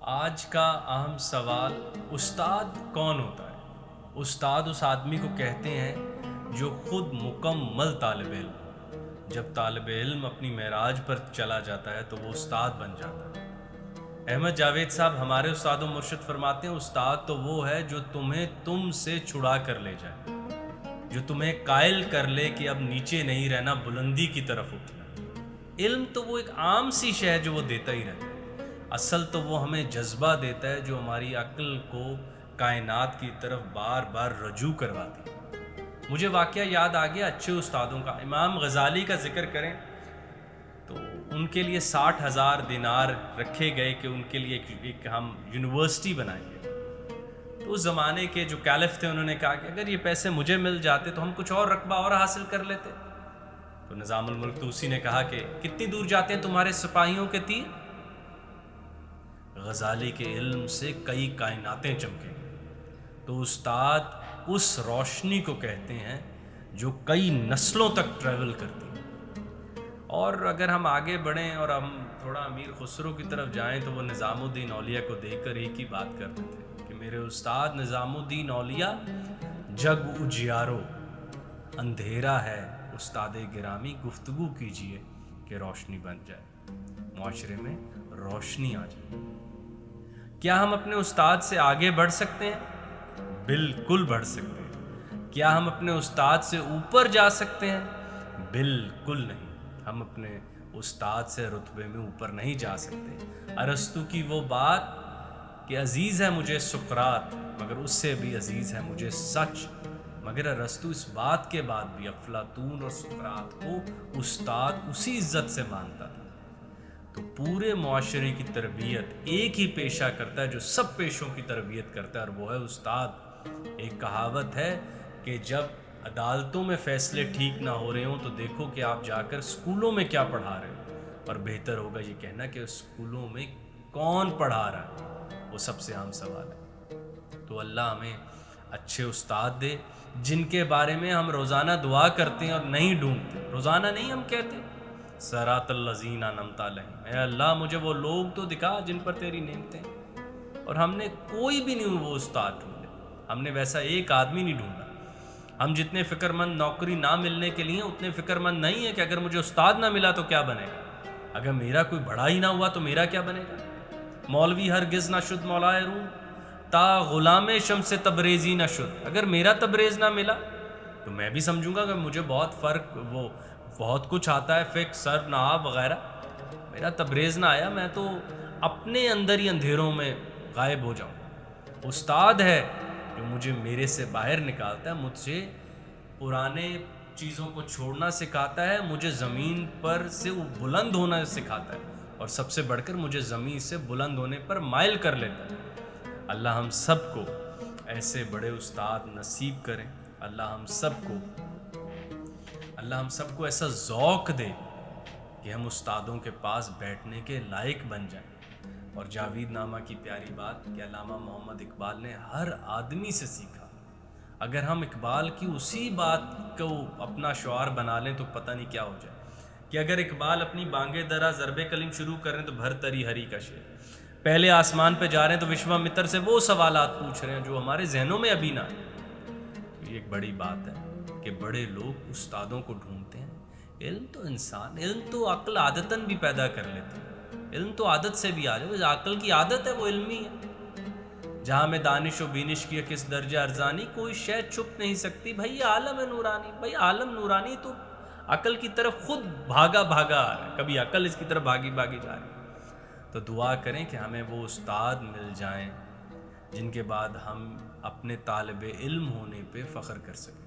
آج کا اہم سوال، استاد کون ہوتا ہے؟ استاد اس آدمی کو کہتے ہیں جو خود مکمل طالب علم ہو۔ جب طالب علم اپنی معراج پر چلا جاتا ہے تو وہ استاد بن جاتا ہے۔ احمد جاوید صاحب ہمارے استاد و مرشد فرماتے ہیں، استاد تو وہ ہے جو تمہیں تم سے چھڑا کر لے جائے، جو تمہیں قائل کر لے کہ اب نیچے نہیں رہنا، بلندی کی طرف اٹھنا۔ علم تو وہ ایک عام سی شے ہے جو وہ دیتا ہی رہتا ہے، اصل تو وہ ہمیں جذبہ دیتا ہے جو ہماری عقل کو کائنات کی طرف بار بار رجوع کرواتی ہے۔ مجھے واقعہ یاد آ گیا اچھے استادوں کا۔ امام غزالی کا ذکر کریں تو ان کے لیے 60,000 دینار رکھے گئے کہ ان کے لیے ایک ہم یونیورسٹی بنائیں گے۔ تو اس زمانے کے جو کیلف تھے انہوں نے کہا کہ اگر یہ پیسے مجھے مل جاتے تو ہم کچھ اور رقبہ اور حاصل کر لیتے۔ تو نظام الملک طوسی نے کہا کہ کتنی دور جاتے ہیں تمہارے سپاہیوں کے تیر؟ غزالی کے علم سے کئی کائناتیں چمکیں گی۔ تو استاد اس روشنی کو کہتے ہیں جو کئی نسلوں تک ٹریول کرتی ہے۔ اور اگر ہم آگے بڑھیں اور ہم تھوڑا امیر خسرو کی طرف جائیں تو وہ نظام الدین اولیاء کو دیکھ کر ایک ہی بات کرتے تھے کہ میرے استاد نظام الدین اولیاء، جگ اجیارو اندھیرا ہے استاد گرامی، گفتگو کیجئے کہ روشنی بن جائے، معاشرے میں روشنی آ جائے۔ کیا ہم اپنے استاد سے آگے بڑھ سکتے ہیں؟ بالکل بڑھ سکتے ہیں۔ کیا ہم اپنے استاد سے اوپر جا سکتے ہیں؟ بالکل نہیں، ہم اپنے استاد سے رتبے میں اوپر نہیں جا سکتے۔ ارسطو کی وہ بات کہ عزیز ہے مجھے سقراط مگر اس سے بھی عزیز ہے مجھے سچ، مگر ارسطو اس بات کے بعد بھی افلاطون اور سقراط کو استاد اسی عزت سے مانتا تھا۔ تو پورے معاشرے کی تربیت ایک ہی پیشہ کرتا ہے جو سب پیشوں کی تربیت کرتا ہے، اور وہ ہے استاد۔ ایک کہاوت ہے کہ جب عدالتوں میں فیصلے ٹھیک نہ ہو رہے ہوں تو دیکھو کہ آپ جا کر اسکولوں میں کیا پڑھا رہے ہو، اور بہتر ہوگا یہ کہنا کہ اسکولوں میں کون پڑھا رہا ہے، وہ سب سے اہم سوال ہے۔ تو اللہ ہمیں اچھے استاد دے جن کے بارے میں ہم روزانہ دعا کرتے ہیں اور نہیں ڈھونڈتے۔ روزانہ نہیں ہم کہتے صراط الذین انعمت علیہم، اے اللہ مجھے وہ لوگ تو دکھا جن پر تیری نعمتیں، اور ہم نے کوئی بھی نہیں وہ استاد ڈھونڈے، ہم نے ویسا ایک آدمی نہیں ڈھونڈا۔ ہم جتنے فکر مند نوکری نہ ملنے کے لیے اتنے فکر مند نہیں ہیں کہ اگر مجھے استاد نہ ملا تو کیا بنے گا، اگر میرا کوئی بڑا ہی نہ ہوا تو میرا کیا بنے گا۔ مولوی ہرگز نہ شد مولائے روم، تا غلام شمس تبریزی نہ شد، اگر میرا تبریز نہ ملا تو میں بھی سمجھوں گا کہ مجھے بہت کچھ آتا ہے، فقہ، سر، نحو وغیرہ، میرا تبریز نہ آیا، میں تو اپنے اندر ہی اندھیروں میں غائب ہو جاؤں۔ استاد ہے جو مجھے میرے سے باہر نکالتا ہے، مجھ سے پرانے چیزوں کو چھوڑنا سکھاتا ہے، مجھے زمین پر سے بلند ہونا سکھاتا ہے، اور سب سے بڑھ کر مجھے زمین سے بلند ہونے پر مائل کر لیتا ہے۔ اللہ ہم سب کو ایسے بڑے استاد نصیب کریں۔ اللہ ہم سب کو ایسا ذوق دے کہ ہم استادوں کے پاس بیٹھنے کے لائق بن جائیں۔ اور جاوید نامہ کی پیاری بات کہ علامہ محمد اقبال نے ہر آدمی سے سیکھا، اگر ہم اقبال کی اسی بات کو اپنا شعار بنا لیں تو پتہ نہیں کیا ہو جائے، کہ اگر اقبال اپنی بانگے درا ضرب کلم شروع کریں تو بھر تری ہری کا شعر، پہلے آسمان پہ جا رہے ہیں تو وشوامتر سے وہ سوالات پوچھ رہے ہیں جو ہمارے ذہنوں میں ابھی نہ آئے۔ تو یہ ایک بڑی بات ہے کہ بڑے لوگ استادوں کو ڈھونڈتے ہیں۔ علم تو عقل عادتاً بھی پیدا کر لیتے ہیں، علم تو عادت سے بھی آ جائے، عقل کی عادت ہے وہ علمی ہے۔ جہاں میں دانش و بینش کی کس درجہ ارزانی، کوئی شے چھپ نہیں سکتی بھائی عالم ہے نورانی، بھائی عالم نورانی تو عقل کی طرف خود بھاگا آ رہا ہے، کبھی عقل اس کی طرف بھاگی جا رہی ہے۔ تو دعا کریں کہ ہمیں وہ استاد مل جائیں جن کے بعد ہم اپنے طالب علم ہونے پہ فخر کر سکیں۔